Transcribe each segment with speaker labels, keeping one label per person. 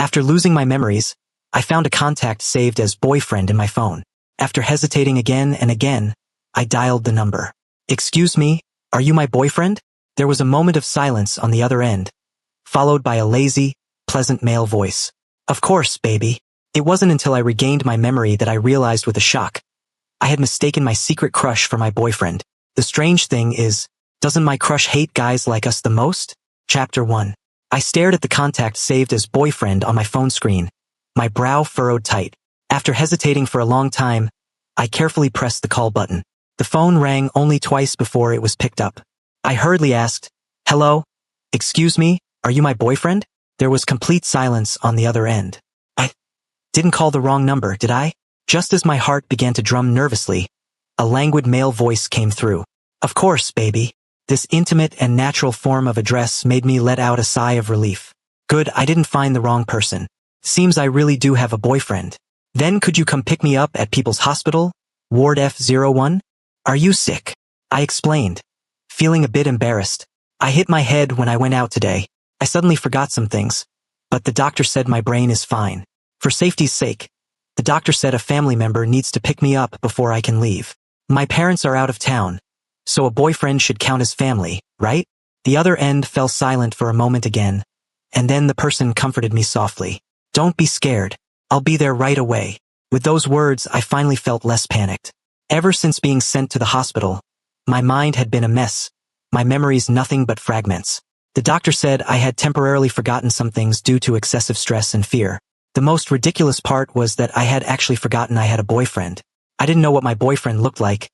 Speaker 1: After losing my memories, I found a contact saved as boyfriend in my phone. After hesitating again and again, I dialed the number. Excuse me, are you my boyfriend? There was a moment of silence on the other end, followed by a lazy, pleasant male voice. Of course, baby. It wasn't until I regained my memory that I realized with a shock. I had mistaken my secret crush for my boyfriend. The strange thing is, doesn't my crush hate guys like us the most? Chapter 1. I stared at the contact saved as boyfriend on my phone screen, my brow furrowed tight. After hesitating for a long time, I carefully pressed the call button. The phone rang only twice before it was picked up. I hurriedly asked, "Hello? Excuse me, are you my boyfriend?" There was complete silence on the other end. I didn't call the wrong number, did I? Just as my heart began to drum nervously, a languid male voice came through. Of course, baby. This intimate and natural form of address made me let out a sigh of relief. Good, I didn't find the wrong person. Seems I really do have a boyfriend. Then could you come pick me up at People's Hospital? Ward F01? Are you sick? I explained, feeling a bit embarrassed. I hit my head when I went out today. I suddenly forgot some things, but the doctor said my brain is fine. For safety's sake, the doctor said a family member needs to pick me up before I can leave. My parents are out of town, so a boyfriend should count as family, right? The other end fell silent for a moment again, and then the person comforted me softly. Don't be scared. I'll be there right away. With those words, I finally felt less panicked. Ever since being sent to the hospital, my mind had been a mess, my memories nothing but fragments. The doctor said I had temporarily forgotten some things due to excessive stress and fear. The most ridiculous part was that I had actually forgotten I had a boyfriend. I didn't know what my boyfriend looked like,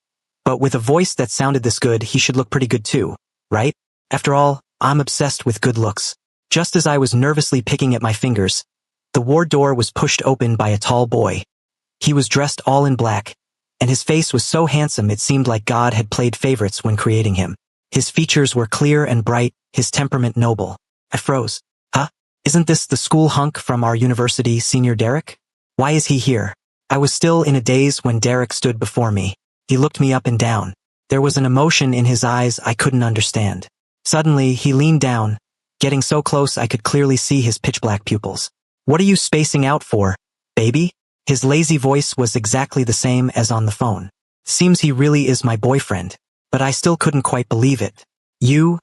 Speaker 1: but with a voice that sounded this good, he should look pretty good too, right? After all, I'm obsessed with good looks. Just as I was nervously picking at my fingers, the ward door was pushed open by a tall boy. He was dressed all in black, and his face was so handsome it seemed like God had played favorites when creating him. His features were clear and bright, his temperament noble. I froze. Huh? Isn't this the school hunk from our university, Senior Derek? Why is he here? I was still in a daze when Derek stood before me. He looked me up and down. There was an emotion in his eyes I couldn't understand. Suddenly, he leaned down, getting so close I could clearly see his pitch-black pupils. What are you spacing out for, baby? His lazy voice was exactly the same as on the phone. Seems he really is my boyfriend, but I still couldn't quite believe it. You're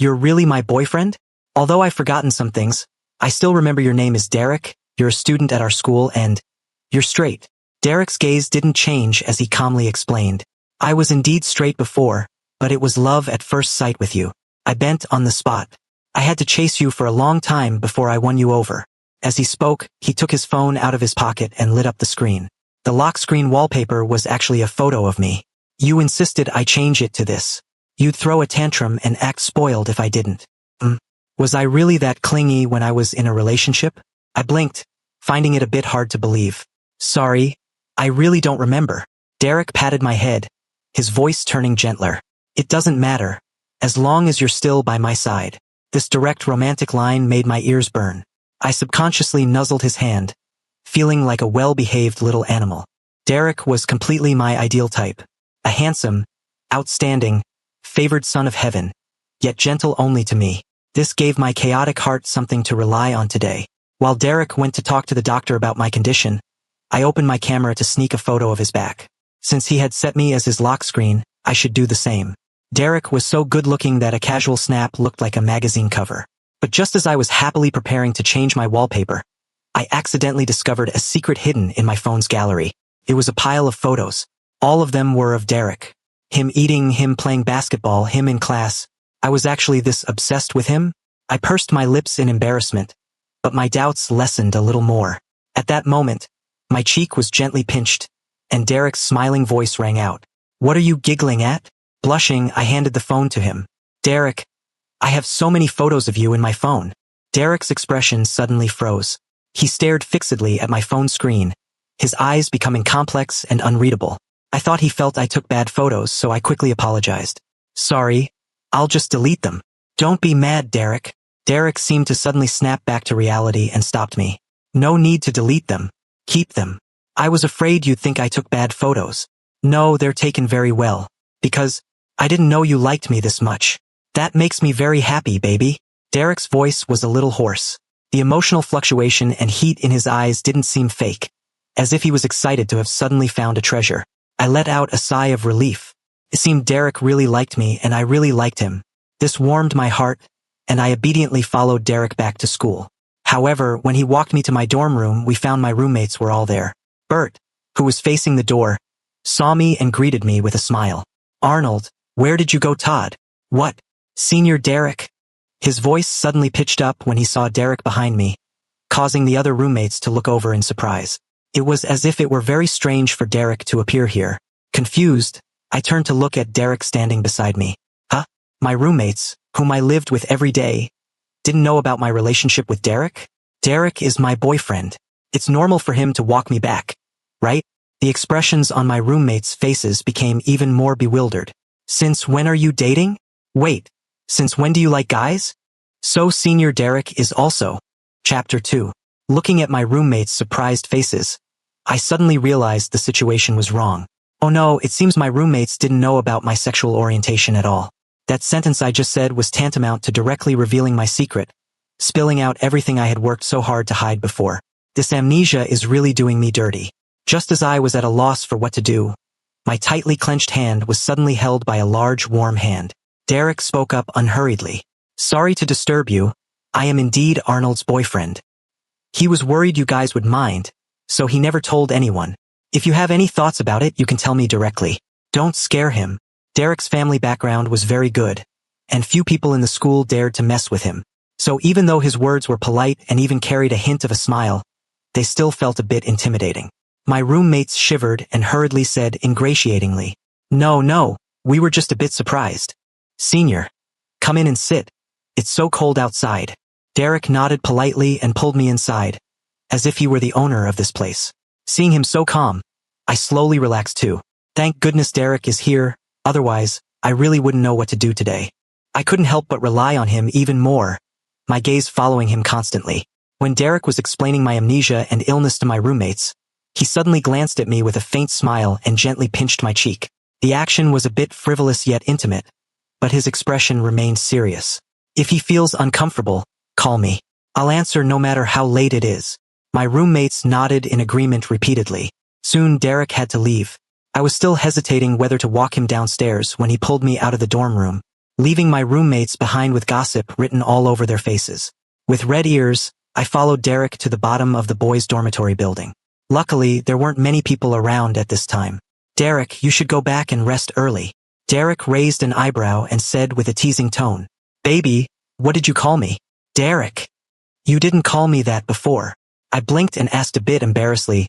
Speaker 1: really my boyfriend? Although I've forgotten some things, I still remember your name is Derek, you're a student at our school, and you're straight. Derek's gaze didn't change as he calmly explained. I was indeed straight before, but it was love at first sight with you. I bent on the spot. I had to chase you for a long time before I won you over. As he spoke, he took his phone out of his pocket and lit up the screen. The lock screen wallpaper was actually a photo of me. You insisted I change it to this. You'd throw a tantrum and act spoiled if I didn't. Was I really that clingy when I was in a relationship? I blinked, finding it a bit hard to believe. Sorry, I really don't remember. Derek patted my head, his voice turning gentler. It doesn't matter, as long as you're still by my side. This direct romantic line made my ears burn. I subconsciously nuzzled his hand, feeling like a well-behaved little animal. Derek was completely my ideal type. A handsome, outstanding, favored son of heaven, yet gentle only to me. This gave my chaotic heart something to rely on today. While Derek went to talk to the doctor about my condition, I opened my camera to sneak a photo of his back. Since he had set me as his lock screen, I should do the same. Derek was so good-looking that a casual snap looked like a magazine cover. But just as I was happily preparing to change my wallpaper, I accidentally discovered a secret hidden in my phone's gallery. It was a pile of photos. All of them were of Derek. Him eating, him playing basketball, him in class. I was actually this obsessed with him? I pursed my lips in embarrassment, but my doubts lessened a little more. At that moment, my cheek was gently pinched, and Derek's smiling voice rang out. What are you giggling at? Blushing, I handed the phone to him. Derek, I have so many photos of you in my phone. Derek's expression suddenly froze. He stared fixedly at my phone screen, his eyes becoming complex and unreadable. I thought he felt I took bad photos, so I quickly apologized. Sorry, I'll just delete them. Don't be mad, Derek. Derek seemed to suddenly snap back to reality and stopped me. No need to delete them. Keep them. I was afraid you'd think I took bad photos. No, they're taken very well. Because I didn't know you liked me this much. That makes me very happy, baby. Derek's voice was a little hoarse. The emotional fluctuation and heat in his eyes didn't seem fake, as if he was excited to have suddenly found a treasure. I let out a sigh of relief. It seemed Derek really liked me and I really liked him. This warmed my heart, and I obediently followed Derek back to school. However, when he walked me to my dorm room, we found my roommates were all there. Bert, who was facing the door, saw me and greeted me with a smile. "Arnold, where did you go, Todd?" "What? Senior Derek?" His voice suddenly pitched up when he saw Derek behind me, causing the other roommates to look over in surprise. It was as if it were very strange for Derek to appear here. Confused, I turned to look at Derek standing beside me. Huh? My roommates, whom I lived with every day, didn't know about my relationship with Derek? Derek is my boyfriend. It's normal for him to walk me back, right? The expressions on my roommates' faces became even more bewildered. "Since when are you dating? Wait, since when do you like guys?" So Senior Derek is also. Chapter 2. Looking at my roommates' surprised faces, I suddenly realized the situation was wrong. Oh no, it seems my roommates didn't know about my sexual orientation at all. That sentence I just said was tantamount to directly revealing my secret, spilling out everything I had worked so hard to hide before. This amnesia is really doing me dirty. Just as I was at a loss for what to do, my tightly clenched hand was suddenly held by a large, warm hand. Derek spoke up unhurriedly. "Sorry to disturb you. I am indeed Arnold's boyfriend. He was worried you guys would mind, so he never told anyone. If you have any thoughts about it, you can tell me directly. Don't scare him." Derek's family background was very good, and few people in the school dared to mess with him. So even though his words were polite and even carried a hint of a smile, they still felt a bit intimidating. My roommates shivered and hurriedly said ingratiatingly, No, we were just a bit surprised. Senior, come in and sit. It's so cold outside." Derek nodded politely and pulled me inside, as if he were the owner of this place. Seeing him so calm, I slowly relaxed too. Thank goodness Derek is here, otherwise, I really wouldn't know what to do today. I couldn't help but rely on him even more, my gaze following him constantly. When Derek was explaining my amnesia and illness to my roommates, he suddenly glanced at me with a faint smile and gently pinched my cheek. The action was a bit frivolous yet intimate, but his expression remained serious. "If he feels uncomfortable, call me. I'll answer no matter how late it is." My roommates nodded in agreement repeatedly. Soon Derek had to leave. I was still hesitating whether to walk him downstairs when he pulled me out of the dorm room, leaving my roommates behind with gossip written all over their faces. With red ears, I followed Derek to the bottom of the boys' dormitory building. Luckily, there weren't many people around at this time. "Derek, you should go back and rest early." Derek raised an eyebrow and said with a teasing tone, "Baby, what did you call me?" "Derek. You didn't call me that before." I blinked and asked a bit embarrassedly,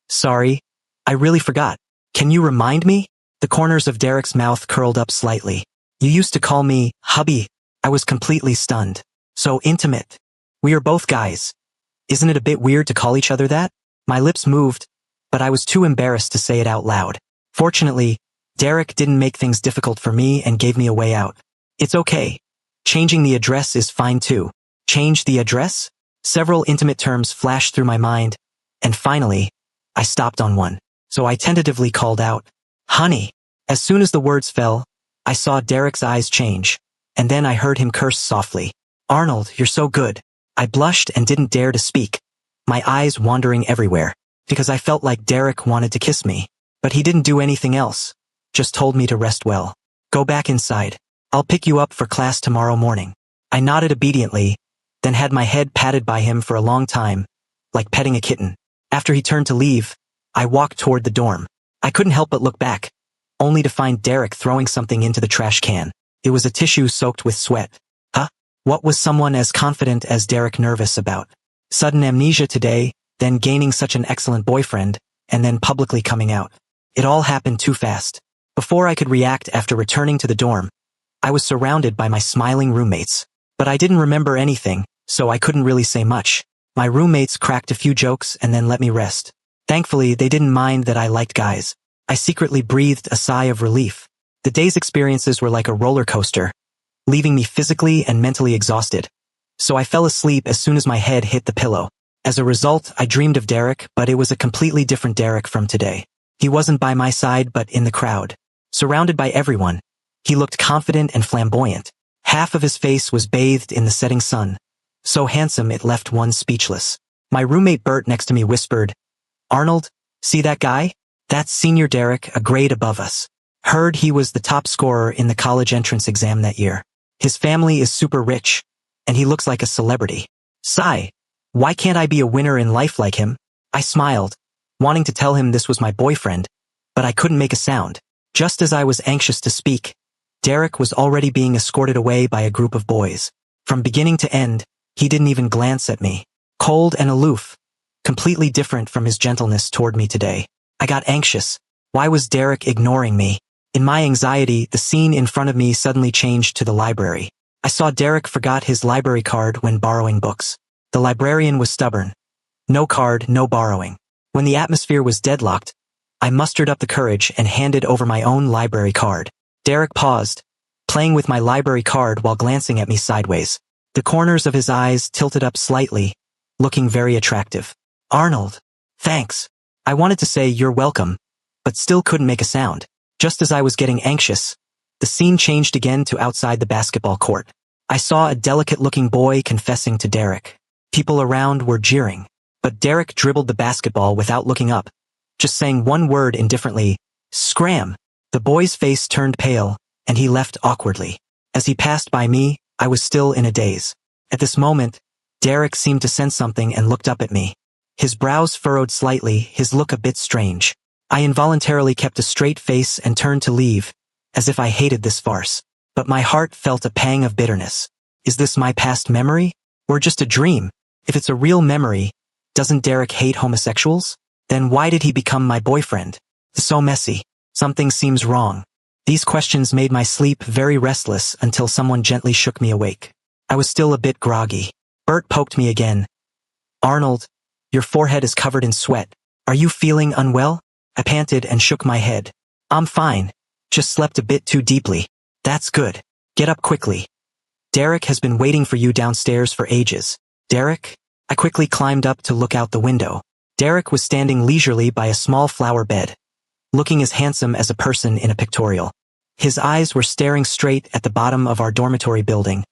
Speaker 1: "Sorry, I really forgot. Can you remind me?" The corners of Derek's mouth curled up slightly. "You used to call me hubby." I was completely stunned. "So intimate. We are both guys. Isn't it a bit weird to call each other that?" My lips moved, but I was too embarrassed to say it out loud. Fortunately, Derek didn't make things difficult for me and gave me a way out. "It's okay. Changing the address is fine too." Change the address? Several intimate terms flashed through my mind, and finally, I stopped on one. So I tentatively called out, "Honey." As soon as the words fell, I saw Derek's eyes change, and then I heard him curse softly. "Arnold, you're so good." I blushed and didn't dare to speak, my eyes wandering everywhere, because I felt like Derek wanted to kiss me. But he didn't do anything else, just told me to rest well. "Go back inside. I'll pick you up for class tomorrow morning." I nodded obediently, then had my head patted by him for a long time, like petting a kitten. After he turned to leave, I walked toward the dorm. I couldn't help but look back, only to find Derek throwing something into the trash can. It was a tissue soaked with sweat. Huh? What was someone as confident as Derek nervous about? Sudden amnesia today, then gaining such an excellent boyfriend, and then publicly coming out. It all happened too fast. Before I could react after returning to the dorm, I was surrounded by my smiling roommates. But I didn't remember anything, so I couldn't really say much. My roommates cracked a few jokes and then let me rest. Thankfully, they didn't mind that I liked guys. I secretly breathed a sigh of relief. The day's experiences were like a roller coaster, leaving me physically and mentally exhausted. So I fell asleep as soon as my head hit the pillow. As a result, I dreamed of Derek, but it was a completely different Derek from today. He wasn't by my side but in the crowd. Surrounded by everyone, he looked confident and flamboyant. Half of his face was bathed in the setting sun, So handsome it left one speechless. My roommate Bert next to me whispered, "Arnold, see that guy? That's Senior Derek, a grade above us. Heard he was the top scorer in the college entrance exam that year. His family is super rich, and he looks like a celebrity. Sigh. Why can't I be a winner in life like him?" I smiled, wanting to tell him this was my boyfriend, but I couldn't make a sound. Just as I was anxious to speak, Derek was already being escorted away by a group of boys. From beginning to end, he didn't even glance at me. Cold and aloof, completely different from his gentleness toward me today. I got anxious. Why was Derek ignoring me? In my anxiety, the scene in front of me suddenly changed to the library. I saw Derek forgot his library card when borrowing books. The librarian was stubborn. No card, no borrowing. When the atmosphere was deadlocked, I mustered up the courage and handed over my own library card. Derek paused, playing with my library card while glancing at me sideways. The corners of his eyes tilted up slightly, looking very attractive. "Arnold, thanks." I wanted to say "you're welcome," but still couldn't make a sound. Just as I was getting anxious, the scene changed again to outside the basketball court. I saw a delicate-looking boy confessing to Derek. People around were jeering, but Derek dribbled the basketball without looking up, just saying one word indifferently, "Scram." The boy's face turned pale, and he left awkwardly. As he passed by me, I was still in a daze. At this moment, Derek seemed to sense something and looked up at me. His brows furrowed slightly, his look a bit strange. I involuntarily kept a straight face and turned to leave, as if I hated this farce. But my heart felt a pang of bitterness. Is this my past memory? Or just a dream? If it's a real memory, doesn't Derek hate homosexuals? Then why did he become my boyfriend? So messy. Something seems wrong. These questions made my sleep very restless until someone gently shook me awake. I was still a bit groggy. Bert poked me again. "Arnold, your forehead is covered in sweat. Are you feeling unwell?" I panted and shook my head. "I'm fine. Just slept a bit too deeply." "That's good. Get up quickly. Derek has been waiting for you downstairs for ages." "Derek?" I quickly climbed up to look out the window. Derek was standing leisurely by a small flower bed, looking as handsome as a person in a pictorial. His eyes were staring straight at the bottom of our dormitory building,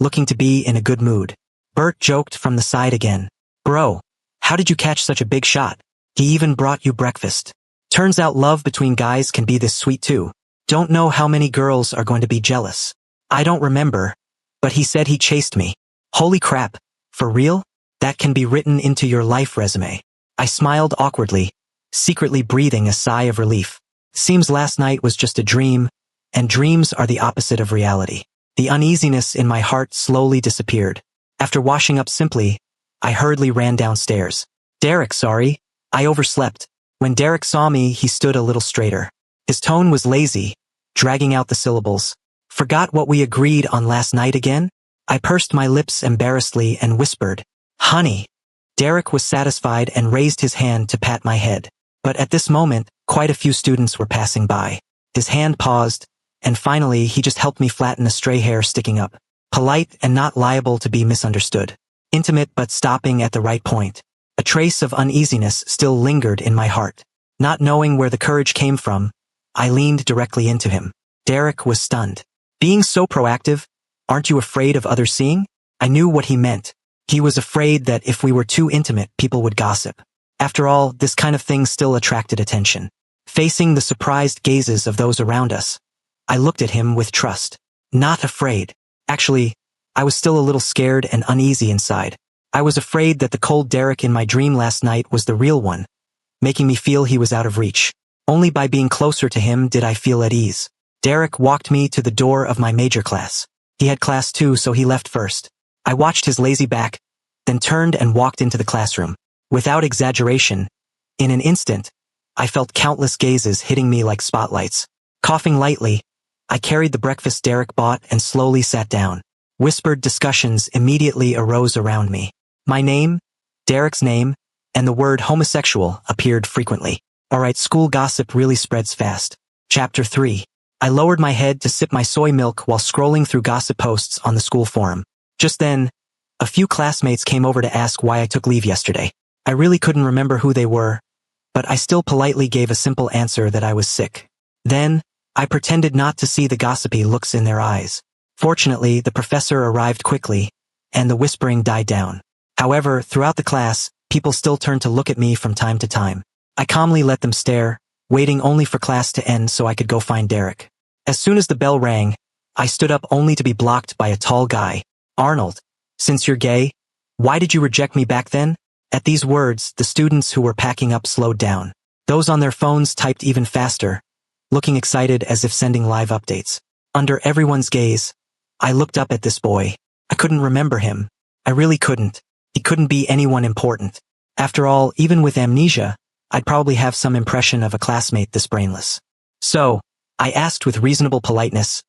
Speaker 1: looking to be in a good mood. Bert joked from the side again. "Bro, how did you catch such a big shot? He even brought you breakfast. Turns out love between guys can be this sweet too. Don't know how many girls are going to be jealous." "I don't remember, but he said he chased me." "Holy crap, for real? That can be written into your life resume." I smiled awkwardly, secretly breathing a sigh of relief. Seems last night was just a dream, and dreams are the opposite of reality. The uneasiness in my heart slowly disappeared. After washing up simply, I hurriedly ran downstairs. "Derek, sorry, I overslept." When Derek saw me, he stood a little straighter. His tone was lazy, dragging out the syllables. "Forgot what we agreed on last night again?" I pursed my lips embarrassedly and whispered, "Honey." Derek was satisfied and raised his hand to pat my head. But at this moment, quite a few students were passing by. His hand paused, and finally he just helped me flatten a stray hair sticking up. Polite and not liable to be misunderstood. Intimate but stopping at the right point. A trace of uneasiness still lingered in my heart. Not knowing where the courage came from, I leaned directly into him. Derek was stunned. "Being so proactive, aren't you afraid of others seeing?" I knew what he meant. He was afraid that if we were too intimate, people would gossip. After all, this kind of thing still attracted attention. Facing the surprised gazes of those around us, I looked at him with trust. Not afraid. Actually, I was still a little scared and uneasy inside. I was afraid that the cold Derek in my dream last night was the real one, making me feel he was out of reach. Only by being closer to him did I feel at ease. Derek walked me to the door of my major class. He had class too, so he left first. I watched his lazy back, then turned and walked into the classroom. Without exaggeration, in an instant, I felt countless gazes hitting me like spotlights. Coughing lightly, I carried the breakfast Derek bought and slowly sat down. Whispered discussions immediately arose around me. My name, Derek's name, and the word homosexual appeared frequently. Alright, school gossip really spreads fast. Chapter 3. I lowered my head to sip my soy milk while scrolling through gossip posts on the school forum. Just then, a few classmates came over to ask why I took leave yesterday. I really couldn't remember who they were, but I still politely gave a simple answer that I was sick. Then, I pretended not to see the gossipy looks in their eyes. Fortunately, the professor arrived quickly, and the whispering died down. However, throughout the class, people still turned to look at me from time to time. I calmly let them stare, waiting only for class to end so I could go find Derek. As soon as the bell rang, I stood up only to be blocked by a tall guy. "Arnold, since you're gay, why did you reject me back then?" At these words, the students who were packing up slowed down. Those on their phones typed even faster, looking excited as if sending live updates. Under everyone's gaze, I looked up at this boy. I couldn't remember him. I really couldn't. He couldn't be anyone important. After all, even with amnesia, I'd probably have some impression of a classmate this brainless. So, I asked with reasonable politeness,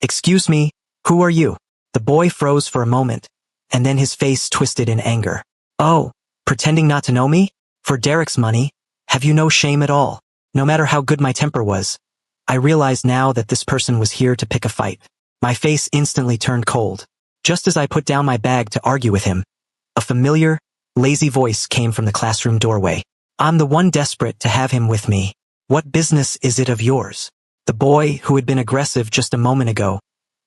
Speaker 1: "Excuse me, who are you?" The boy froze for a moment, and then his face twisted in anger. "Oh, pretending not to know me? For Derek's money? Have you no shame at all?" No matter how good my temper was, I realized now that this person was here to pick a fight. My face instantly turned cold. Just as I put down my bag to argue with him, a familiar, lazy voice came from the classroom doorway. "I'm the one desperate to have him with me. What business is it of yours?" The boy, who had been aggressive just a moment ago,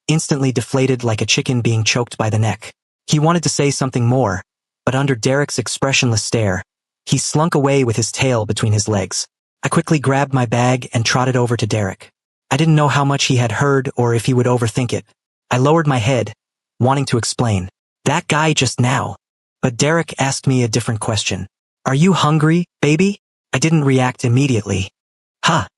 Speaker 1: instantly deflated like a chicken being choked by the neck. He wanted to say something more, but under Derek's expressionless stare, he slunk away with his tail between his legs. I quickly grabbed my bag and trotted over to Derek. I didn't know how much he had heard or if he would overthink it. I lowered my head, wanting to explain. "That guy just now." But Derek asked me a different question. "Are you hungry, baby?" I didn't react immediately. "Huh.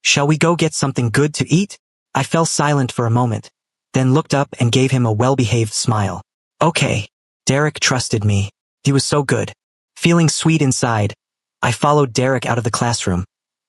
Speaker 1: Shall we go get something good to eat?" I fell silent for a moment, then looked up and gave him a well-behaved smile. "Okay." Derek trusted me. He was so good. Feeling sweet inside, I followed Derek out of the classroom,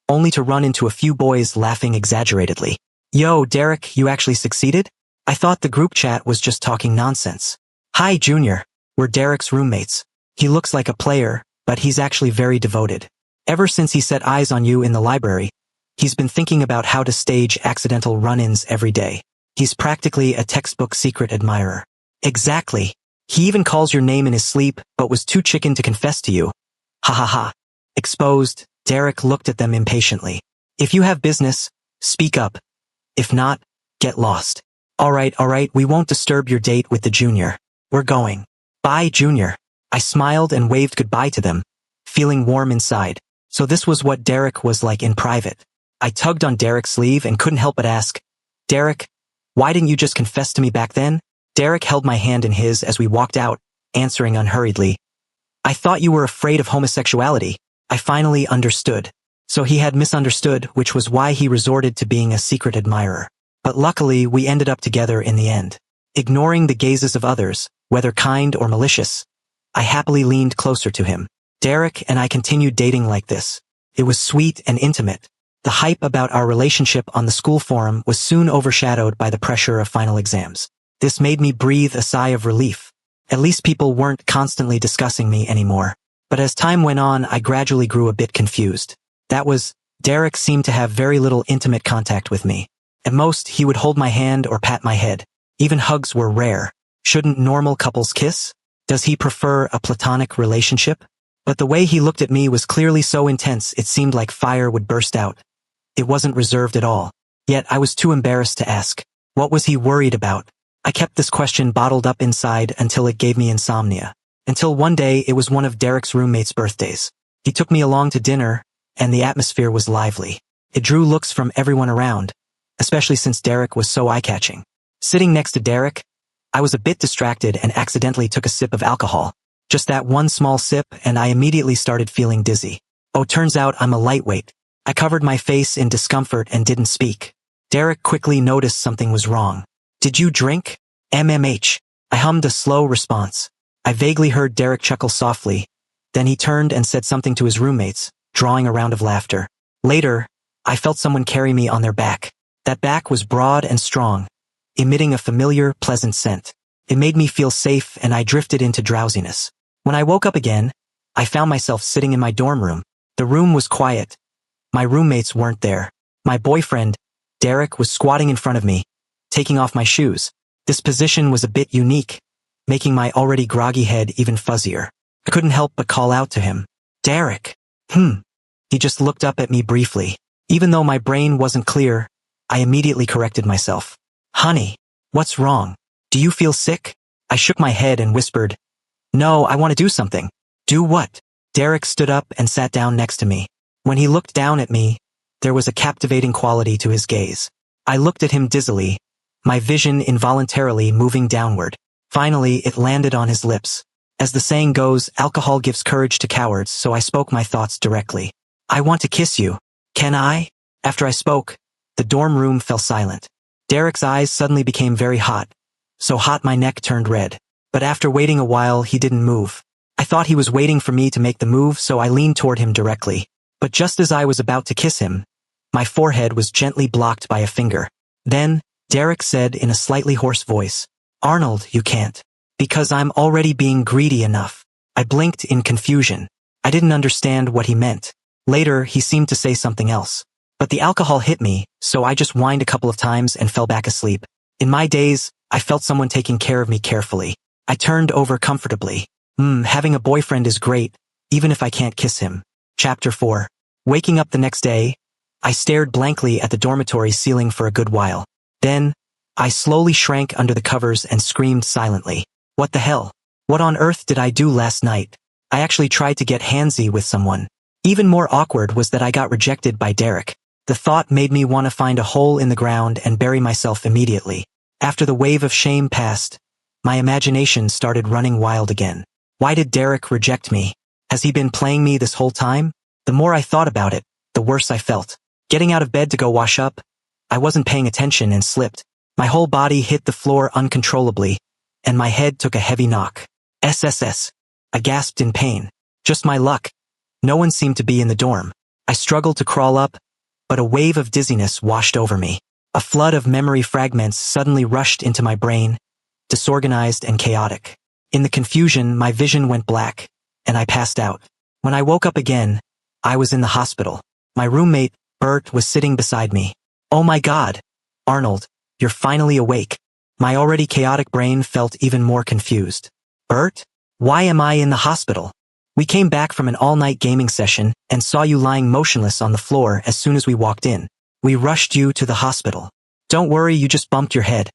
Speaker 1: only to run into a few boys laughing exaggeratedly. "Yo, Derek, you actually succeeded? I thought the group chat was just talking nonsense." "Hi, Junior. We're Derek's roommates. He looks like a player, but he's actually very devoted. Ever since he set eyes on you in the library, he's been thinking about how to stage accidental run-ins every day. He's practically a textbook secret admirer." "Exactly. He even calls your name in his sleep, but was too chicken to confess to you." Ha ha ha. Exposed, Derek looked at them impatiently. "If you have business, speak up. If not, get lost." All right, we won't disturb your date with the junior. We're going." "Bye, Junior." I smiled and waved goodbye to them, feeling warm inside. So this was what Derek was like in private. I tugged on Derek's sleeve and couldn't help but ask, "Derek, why didn't you just confess to me back then?" Derek held my hand in his as we walked out, answering unhurriedly, "I thought you were afraid of homosexuality." I finally understood. So he had misunderstood, which was why he resorted to being a secret admirer. But luckily, we ended up together in the end. Ignoring the gazes of others, whether kind or malicious, I happily leaned closer to him. Derek and I continued dating like this. It was sweet and intimate. The hype about our relationship on the school forum was soon overshadowed by the pressure of final exams. This made me breathe a sigh of relief. At least people weren't constantly discussing me anymore. But as time went on, I gradually grew a bit confused. Derek seemed to have very little intimate contact with me. At most, he would hold my hand or pat my head. Even hugs were rare. Shouldn't normal couples kiss? Does he prefer a platonic relationship? But the way he looked at me was clearly so intense it seemed like fire would burst out. It wasn't reserved at all. Yet I was too embarrassed to ask. What was he worried about? I kept this question bottled up inside until it gave me insomnia. Until one day it was one of Derek's roommates' birthdays. He took me along to dinner, and the atmosphere was lively. It drew looks from everyone around, especially since Derek was so eye-catching. Sitting next to Derek, I was a bit distracted and accidentally took a sip of alcohol. Just that one small sip, and I immediately started feeling dizzy. Oh, turns out I'm a lightweight. I covered my face in discomfort and didn't speak. Derek quickly noticed something was wrong. "Did you drink?" "MMH. I hummed a slow response. I vaguely heard Derek chuckle softly. Then he turned and said something to his roommates, drawing a round of laughter. Later, I felt someone carry me on their back. That back was broad and strong, emitting a familiar, pleasant scent. It made me feel safe and I drifted into drowsiness. When I woke up again, I found myself sitting in my dorm room. The room was quiet. My roommates weren't there. My boyfriend, Derek, was squatting in front of me, taking off my shoes. This position was a bit unique, making my already groggy head even fuzzier. I couldn't help but call out to him. "Derek." He just looked up at me briefly. Even though my brain wasn't clear, I immediately corrected myself. "Honey, what's wrong? Do you feel sick?" I shook my head and whispered, "No, I want to do something." "Do what?" Derek stood up and sat down next to me. When he looked down at me, there was a captivating quality to his gaze. I looked at him dizzily, my vision involuntarily moving downward. Finally, it landed on his lips. As the saying goes, alcohol gives courage to cowards, so I spoke my thoughts directly. "I want to kiss you. Can I?" After I spoke, the dorm room fell silent. Derek's eyes suddenly became very hot, so hot my neck turned red. But after waiting a while, he didn't move. I thought he was waiting for me to make the move, so I leaned toward him directly. But just as I was about to kiss him, my forehead was gently blocked by a finger. Then, Derek said in a slightly hoarse voice, "Arnold, you can't. Because I'm already being greedy enough." I blinked in confusion. I didn't understand what he meant. Later, he seemed to say something else. But the alcohol hit me, so I just whined a couple of times and fell back asleep. In my days, I felt someone taking care of me carefully. I turned over comfortably. Having a boyfriend is great, even if I can't kiss him. Chapter 4. Waking up the next day, I stared blankly at the dormitory ceiling for a good while. Then, I slowly shrank under the covers and screamed silently. What the hell? What on earth did I do last night? I actually tried to get handsy with someone. Even more awkward was that I got rejected by Derek. The thought made me want to find a hole in the ground and bury myself immediately. After the wave of shame passed, my imagination started running wild again. Why did Derek reject me? Has he been playing me this whole time? The more I thought about it, the worse I felt. Getting out of bed to go wash up, I wasn't paying attention and slipped. My whole body hit the floor uncontrollably, and my head took a heavy knock. SSS. I gasped in pain. Just my luck. No one seemed to be in the dorm. I struggled to crawl up, but a wave of dizziness washed over me. A flood of memory fragments suddenly rushed into my brain, disorganized and chaotic. In the confusion, my vision went black, and I passed out. When I woke up again, I was in the hospital. My roommate, Bert, was sitting beside me. "Oh my God, Arnold, you're finally awake." My already chaotic brain felt even more confused. "Bert, why am I in the hospital? We came back from an all-night gaming session and saw you lying motionless on the floor as soon as we walked in. We rushed you to the hospital." "Don't worry, you just bumped your head.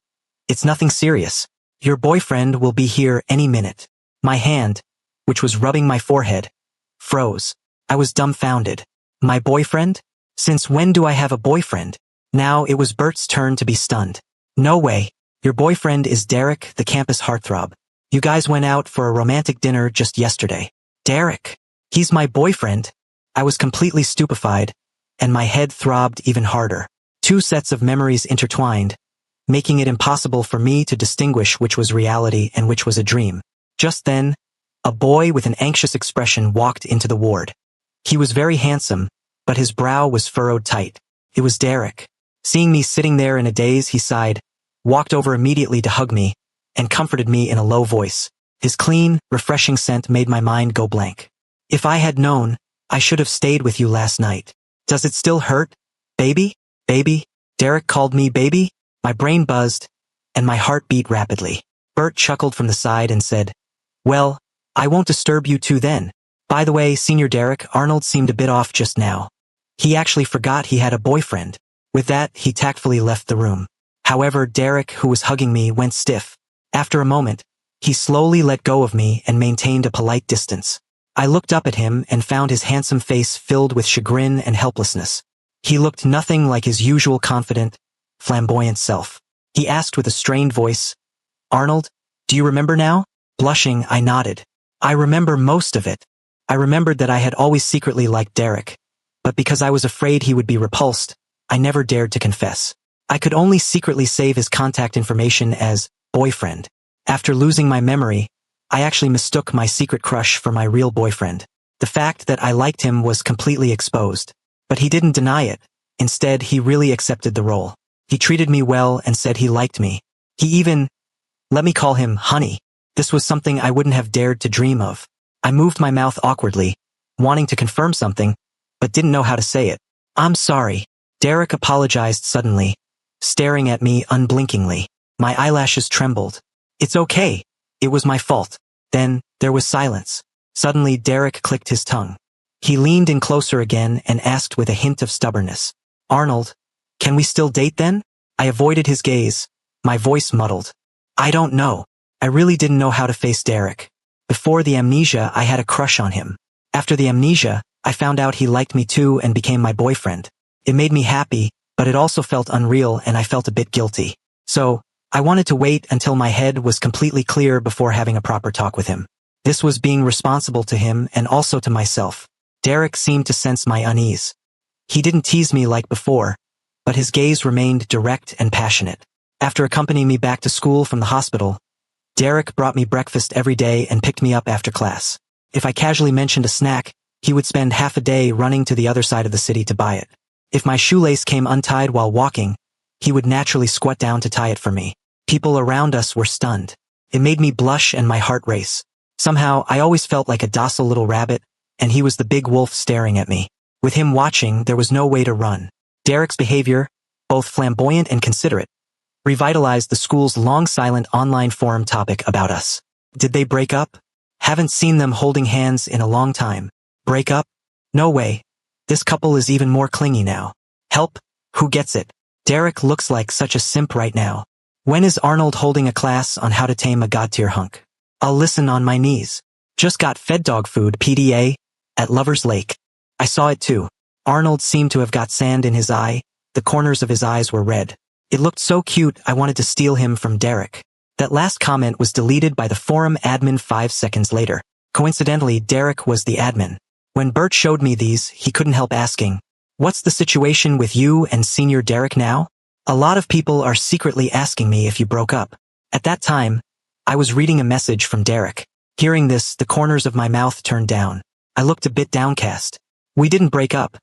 Speaker 1: It's nothing serious. Your boyfriend will be here any minute." My hand, which was rubbing my forehead, froze. I was dumbfounded. My boyfriend? Since when do I have a boyfriend? Now it was Bert's turn to be stunned. "No way. Your boyfriend is Derek, the campus heartthrob. You guys went out for a romantic dinner just yesterday." "Derek? He's my boyfriend?" I was completely stupefied, and my head throbbed even harder. Two sets of memories intertwined, making it impossible for me to distinguish which was reality and which was a dream. Just then, a boy with an anxious expression walked into the ward. He was very handsome, but his brow was furrowed tight. It was Derek. Seeing me sitting there in a daze, he sighed, walked over immediately to hug me, and comforted me in a low voice. His clean, refreshing scent made my mind go blank. "If I had known, I should have stayed with you last night. Does it still hurt? Baby? Baby?" Derek called me baby? My brain buzzed, and my heart beat rapidly. Bert chuckled from the side and said, "Well, I won't disturb you two then. By the way, Senior Derek, Arnold seemed a bit off just now. He actually forgot he had a boyfriend." With that, he tactfully left the room. However, Derek, who was hugging me, went stiff. After a moment, he slowly let go of me and maintained a polite distance. I looked up at him and found his handsome face filled with chagrin and helplessness. He looked nothing like his usual confident, flamboyant self. He asked with a strained voice, "Arnold, do you remember now?" Blushing, I nodded. I remember most of it. I remembered that I had always secretly liked Derek, but because I was afraid he would be repulsed, I never dared to confess. I could only secretly save his contact information as boyfriend. After losing my memory, I actually mistook my secret crush for my real boyfriend. The fact that I liked him was completely exposed. But he didn't deny it. Instead, he really accepted the role. He treated me well and said he liked me. He even let me call him honey. This was something I wouldn't have dared to dream of. I moved my mouth awkwardly, wanting to confirm something, but didn't know how to say it. "I'm sorry." Derek apologized suddenly, staring at me unblinkingly. My eyelashes trembled. "It's okay. It was my fault." Then, there was silence. Suddenly, Derek clicked his tongue. He leaned in closer again and asked with a hint of stubbornness, "Arnold, can we still date then?" I avoided his gaze, my voice muddled. "I don't know. I really didn't know how to face Derek. Before the amnesia, I had a crush on him. After the amnesia, I found out he liked me too and became my boyfriend. It made me happy, but it also felt unreal and I felt a bit guilty. So, I wanted to wait until my head was completely clear before having a proper talk with him. This was being responsible to him and also to myself. Derek seemed to sense my unease. He didn't tease me like before, but his gaze remained direct and passionate. After accompanying me back to school from the hospital, Derek brought me breakfast every day and picked me up after class. If I casually mentioned a snack, he would spend half a day running to the other side of the city to buy it. If my shoelace came untied while walking, he would naturally squat down to tie it for me. People around us were stunned. It made me blush and my heart race. Somehow, I always felt like a docile little rabbit, and he was the big wolf staring at me. With him watching, there was no way to run. Derek's behavior, both flamboyant and considerate, revitalized the school's long-silent online forum topic about us. Did they break up? Haven't seen them holding hands in a long time. Break up? No way. This couple is even more clingy now. Help? Who gets it? Derek looks like such a simp right now. When is Arnold holding a class on how to tame a god-tier hunk? I'll listen on my knees. Just got fed dog food, PDA, at Lover's Lake. I saw it too. Arnold seemed to have got sand in his eye. The corners of his eyes were red. It looked so cute I wanted to steal him from Derek. That last comment was deleted by the forum admin 5 seconds later. Coincidentally, Derek was the admin. When Bert showed me these, he couldn't help asking, "What's the situation with you and Senior Derek now? A lot of people are secretly asking me if you broke up." At that time, I was reading a message from Derek. Hearing this, the corners of my mouth turned down. I looked a bit downcast. We didn't break up,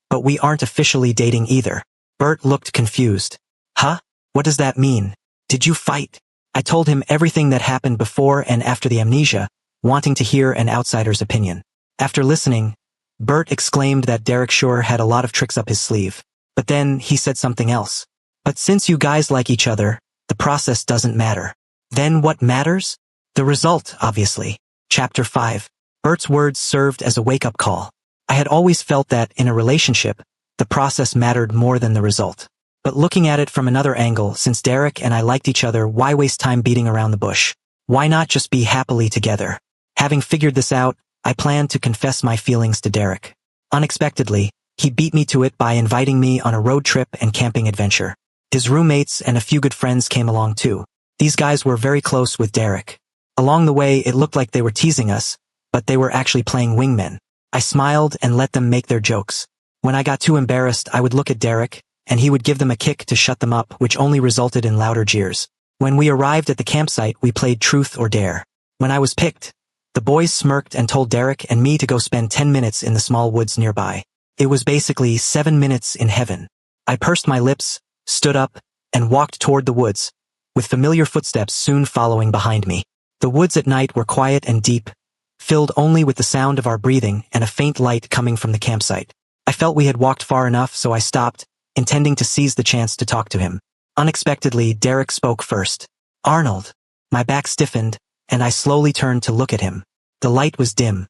Speaker 1: but we aren't officially dating either. Bert looked confused. Huh? What does that mean? Did you fight? I told him everything that happened before and after the amnesia, wanting to hear an outsider's opinion. After listening, Bert exclaimed that Derek sure had a lot of tricks up his sleeve. But then he said something else. But since you guys like each other, the process doesn't matter. Then what matters? The result, obviously. Chapter 5. Bert's words served as a wake-up call. I had always felt that, in a relationship, the process mattered more than the result. But looking at it from another angle, since Derek and I liked each other, why waste time beating around the bush? Why not just be happily together? Having figured this out, I planned to confess my feelings to Derek. Unexpectedly, he beat me to it by inviting me on a road trip and camping adventure. His roommates and a few good friends came along too. These guys were very close with Derek. Along the way, it looked like they were teasing us, but they were actually playing wingmen. I smiled and let them make their jokes. When I got too embarrassed, I would look at Derek, and he would give them a kick to shut them up, which only resulted in louder jeers. When we arrived at the campsite, we played Truth or Dare. When I was picked, the boys smirked and told Derek and me to go spend 10 minutes in the small woods nearby. It was basically 7 minutes in heaven. I pursed my lips, stood up, and walked toward the woods, with familiar footsteps soon following behind me. The woods at night were quiet and deep, filled only with the sound of our breathing and a faint light coming from the campsite. I felt we had walked far enough, so I stopped, intending to seize the chance to talk to him. Unexpectedly, Derek spoke first. "Arnold." My back stiffened, and I slowly turned to look at him. The light was dim.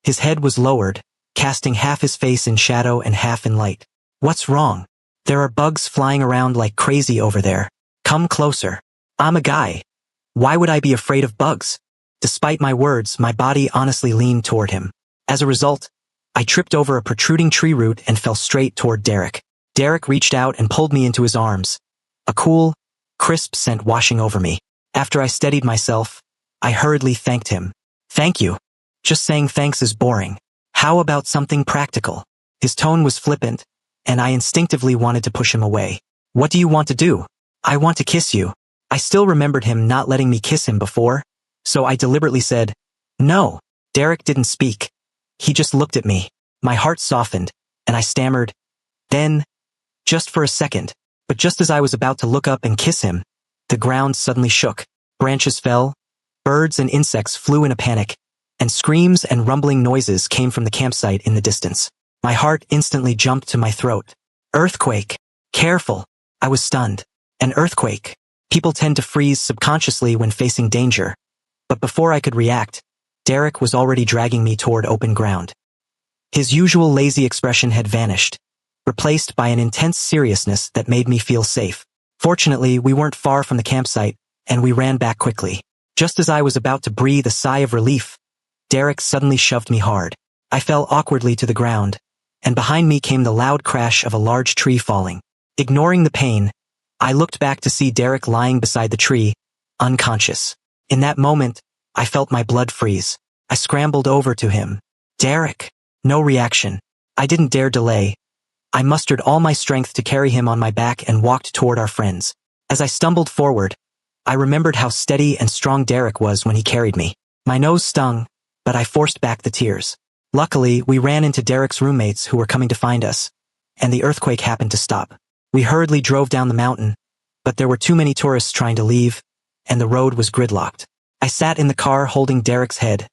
Speaker 1: His head was lowered, casting half his face in shadow and half in light. "What's wrong? There are bugs flying around like crazy over there. Come closer. I'm a guy. Why would I be afraid of bugs?" Despite my words, my body honestly leaned toward him. As a result, I tripped over a protruding tree root and fell straight toward Derek. Derek reached out and pulled me into his arms, a cool, crisp scent washing over me. After I steadied myself, I hurriedly thanked him. "Thank you. Just saying thanks is boring. How about something practical?" His tone was flippant, and I instinctively wanted to push him away. "What do you want to do?" "I want to kiss you." I still remembered him not letting me kiss him before, so I deliberately said, "No." Derek didn't speak. He just looked at me. My heart softened, and I stammered, "Then, just for a second." But just as I was about to look up and kiss him, the ground suddenly shook. Branches fell, birds and insects flew in a panic, and screams and rumbling noises came from the campsite in the distance. My heart instantly jumped to my throat. Earthquake. Careful. I was stunned. An earthquake. People tend to freeze subconsciously when facing danger. But before I could react, Derek was already dragging me toward open ground. His usual lazy expression had vanished, replaced by an intense seriousness that made me feel safe. Fortunately, we weren't far from the campsite, and we ran back quickly. Just as I was about to breathe a sigh of relief, Derek suddenly shoved me hard. I fell awkwardly to the ground, and behind me came the loud crash of a large tree falling. Ignoring the pain, I looked back to see Derek lying beside the tree, unconscious. In that moment, I felt my blood freeze. I scrambled over to him. Derek! No reaction. I didn't dare delay. I mustered all my strength to carry him on my back and walked toward our friends. As I stumbled forward, I remembered how steady and strong Derek was when he carried me. My nose stung, but I forced back the tears. Luckily, we ran into Derek's roommates who were coming to find us, and the earthquake happened to stop. We hurriedly drove down the mountain, but there were too many tourists trying to leave, and the road was gridlocked. I sat in the car holding Derek's head,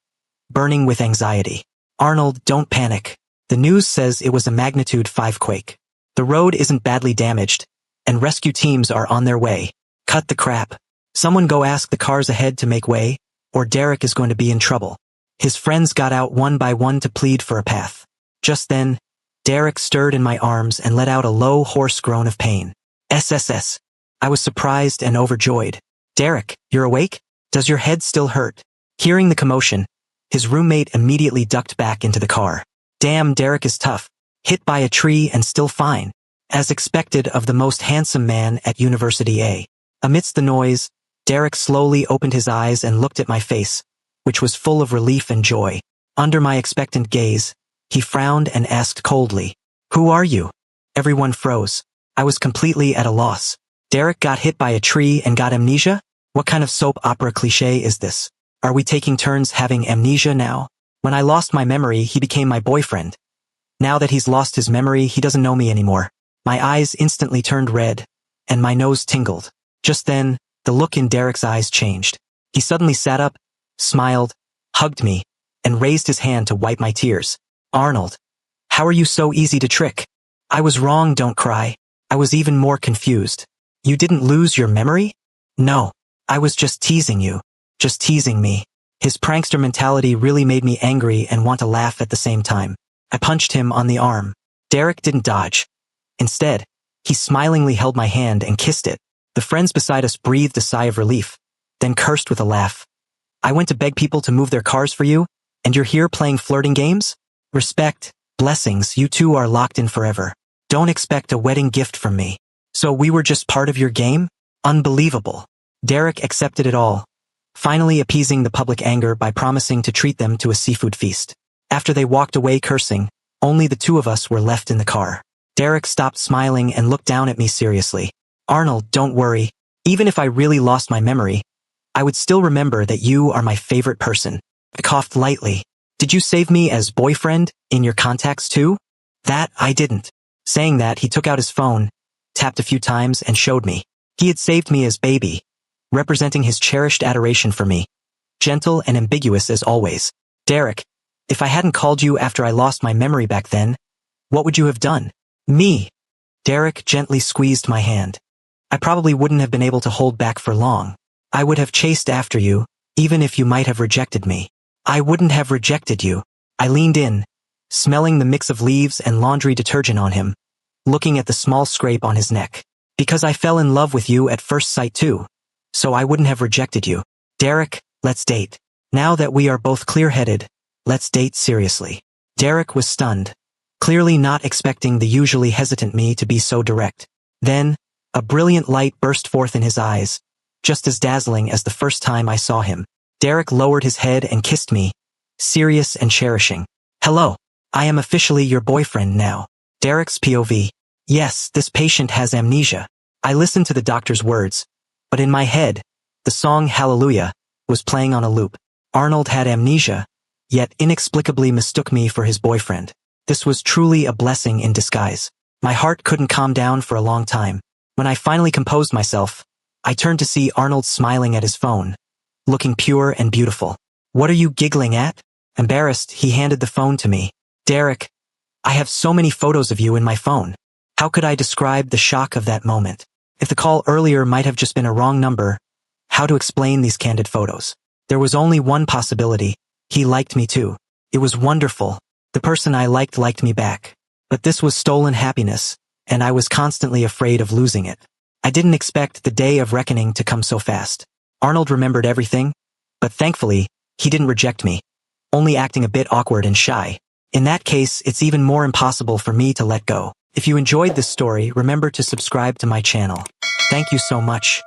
Speaker 1: burning with anxiety. Arnold, don't panic. The news says it was a magnitude 5 quake. The road isn't badly damaged, and rescue teams are on their way. Cut the crap. Someone go ask the cars ahead to make way, or Derek is going to be in trouble. His friends got out one by one to plead for a path. Just then, Derek stirred in my arms and let out a low, hoarse groan of pain. SSS. I was surprised and overjoyed. Derek, you're awake? Does your head still hurt? Hearing the commotion, his roommate immediately ducked back into the car. Damn, Derek is tough. Hit by a tree and still fine. As expected of the most handsome man at University A. Amidst the noise, Derek slowly opened his eyes and looked at my face, which was full of relief and joy. Under my expectant gaze, he frowned and asked coldly, "Who are you?" Everyone froze. I was completely at a loss. Derek got hit by a tree and got amnesia? What kind of soap opera cliché is this? Are we taking turns having amnesia now? When I lost my memory, he became my boyfriend. Now that he's lost his memory, he doesn't know me anymore. My eyes instantly turned red, and my nose tingled. Just then, the look in Derek's eyes changed. He suddenly sat up, smiled, hugged me, and raised his hand to wipe my tears. Arnold, how are you so easy to trick? I was wrong, don't cry. I was even more confused. You didn't lose your memory? No, I was just teasing you. Just teasing me. His prankster mentality really made me angry and want to laugh at the same time. I punched him on the arm. Derek didn't dodge. Instead, he smilingly held my hand and kissed it. The friends beside us breathed a sigh of relief, then cursed with a laugh. I went to beg people to move their cars for you, and you're here playing flirting games? Respect, blessings, you two are locked in forever. Don't expect a wedding gift from me. So we were just part of your game? Unbelievable. Derek accepted it all, finally appeasing the public anger by promising to treat them to a seafood feast. After they walked away cursing, only the two of us were left in the car. Derek stopped smiling and looked down at me seriously. Arnold, don't worry. Even if I really lost my memory, I would still remember that you are my favorite person. I coughed lightly. Did you save me as boyfriend in your contacts too? That I didn't. Saying that, he took out his phone, tapped a few times and showed me. He had saved me as baby, representing his cherished adoration for me. Gentle and ambiguous as always. Derek, if I hadn't called you after I lost my memory back then, what would you have done? Me. Derek gently squeezed my hand. I probably wouldn't have been able to hold back for long. I would have chased after you, even if you might have rejected me. I wouldn't have rejected you. I leaned in, smelling the mix of leaves and laundry detergent on him, looking at the small scrape on his neck. Because I fell in love with you at first sight too. So I wouldn't have rejected you. Derek, let's date. Now that we are both clear-headed, let's date seriously. Derek was stunned, clearly not expecting the usually hesitant me to be so direct. Then, a brilliant light burst forth in his eyes, just as dazzling as the first time I saw him. Derek lowered his head and kissed me, serious and cherishing. Hello, I am officially your boyfriend now. Derek's POV. Yes, this patient has amnesia. I listened to the doctor's words, but in my head, the song Hallelujah was playing on a loop. Arnold had amnesia, yet inexplicably mistook me for his boyfriend. This was truly a blessing in disguise. My heart couldn't calm down for a long time. When I finally composed myself, I turned to see Arnold smiling at his phone, looking pure and beautiful. What are you giggling at? Embarrassed, he handed the phone to me. Derek, I have so many photos of you in my phone. How could I describe the shock of that moment? If the call earlier might have just been a wrong number, how to explain these candid photos? There was only one possibility. He liked me too. It was wonderful. The person I liked me back. But this was stolen happiness, and I was constantly afraid of losing it. I didn't expect the day of reckoning to come so fast. Arnold remembered everything, But thankfully, he didn't reject me, only acting a bit awkward and shy. In that case, it's even more impossible for me to let go. If you enjoyed this story, remember to subscribe to my channel. Thank you so much.